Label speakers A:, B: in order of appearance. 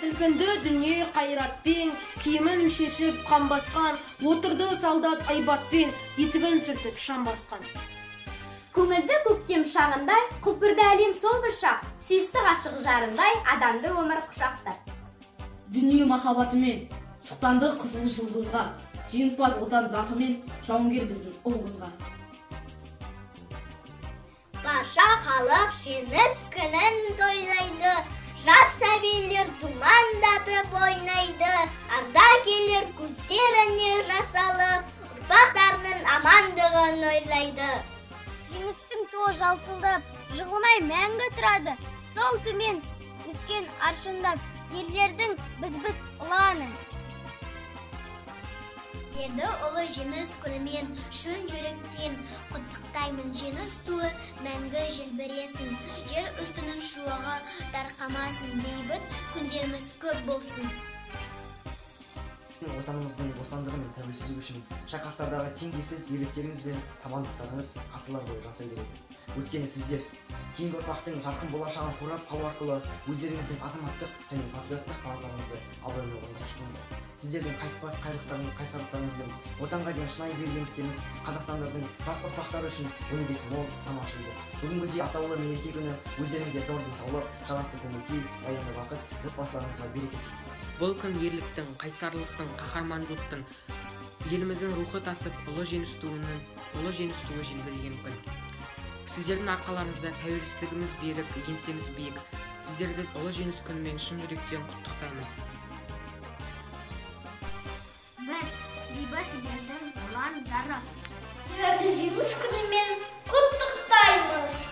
A: Сілкінді дүние қайратпен, киімін шешіп қан басқан, отырды солдат айбатпен, етігін сүртіп шам басқан.
B: Көңілді көктем шағындай, құлпырды әлем сол бір шақ, сесті ғашық жарындай, адамды өмір құшақтар.
C: Дүние махаббатымен, шықтанды қызыл жылғызға, жеңімпаз отан даңқымен, жауынгер біздің ұл қызға.
D: Барша халық жеңіс күнін тойлайды, жас сәбилер думандатып ойнайды, ардагерлер көздеріне жас алып, ұрпақтарының амандығын ойлайды.
E: Жеңістің туы жалтылдап, жығылмай мәңгі тұрады, сол төмен өскен аршындап, елдердің біз ұланын.
D: Ерді ұлы жеңіс күнімен, шын жүректен құттықтаймын. Жеңіс туы мәңгі желбіресін, жер үстінің шуағы тарқамасын, бейбіт күндеріміз көп болсын.
F: Отанымыздың бостандығы мен тәуелсіздігі үшін шайқастардағы теңдессіз ерліктеріңіз бен табандылықтарыңыз ғасырлар бойы жасай береді. Өйткені сіздер кейінгі ұрпақтың жарқын болашағын қорғап қалу арқылы өздеріңіздің азаматтық және патриоттық парыздарыңызды абыроймен орындап шықтыңыздар. Сіздердің қайыспас қайсарлықтарыңыз бен отанға деген шынайы берілгендіктеріңіз қазақстандардың жас ұрпақтары үшін өнегесі мол, тамаша еді. Бүгінгідей атаулы мереке күні өздеріңізге зор денсаулық, жарасты көңіл-күй, баянды бақыт, отбасыларыңызға береке.
G: Бұл күн ерліктің, қайсарлықтың, қаһармандылықтың, еліміздің рухы тасып, ұлы жеңіс туы желбіреген күн. Сіздердің арқаларыңызда тәуелсіздігіміз берік, еңсеміз биік. Сіздерді ұлы жеңіс күнімен шын жүректен құттықтаймын.
D: Біз бейбіт елдің ұландары.
E: Сіздерді жеңіс күнімен құттықтаймыз.